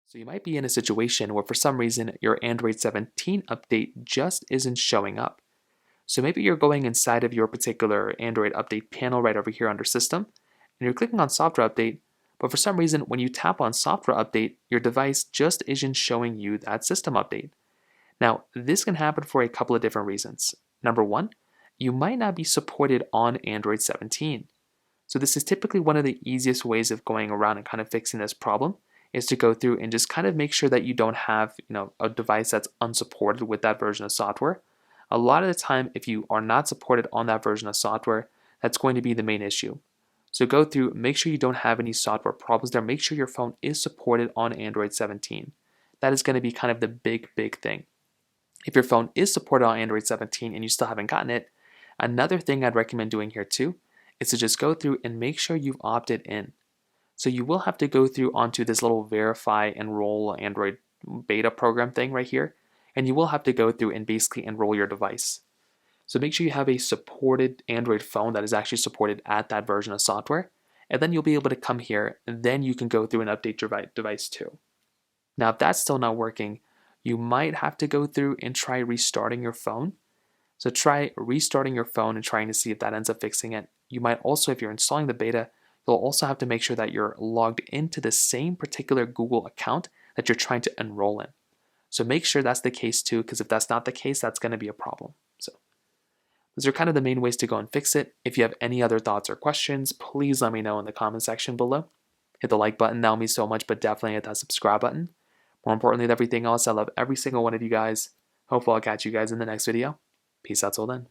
So you might be in a situation where for some reason your Android 17 update just isn't showing up. So maybe you're going inside of your particular Android update panel right over here under System, and you're clicking on Software Update, but for some reason when you tap on Software Update, your device just isn't showing you that system update. Now, this can happen for a couple of different reasons. Number one, you might not be supported on Android 17. So this is typically one of the easiest ways of going around and kind of fixing this problem is to go through and just kind of make sure that you don't have, a device that's unsupported with that version of software. A lot of the time, if you are not supported on that version of software, that's going to be the main issue. So go through, make sure you don't have any software problems there. Make sure your phone is supported on Android 17. That is going to be kind of the big thing. If your phone is supported on Android 17 and you still haven't gotten it, another thing I'd recommend doing here too is to just go through and make sure you've opted in. So you will have to go through onto this little verify enroll Android beta program thing right here, and you will have to go through and basically enroll your device. So make sure you have a supported Android phone that is actually supported at that version of software, and then you'll be able to come here and then you can go through and update your device too. Now, if that's still not working, you might have to go through and try restarting your phone. So try restarting your phone and trying to see if that ends up fixing it. You might also, if you're installing the beta, you'll also have to make sure that you're logged into the same particular Google account that you're trying to enroll in. So make sure that's the case too, because if that's not the case, that's going to be a problem. So those are kind of the main ways to go and fix it. If you have any other thoughts or questions, please let me know in the comment section below. Hit the like button, that would mean so much, but definitely hit that subscribe button. More importantly than everything else, I love every single one of you guys. Hopefully I'll catch you guys in the next video. Peace out till then.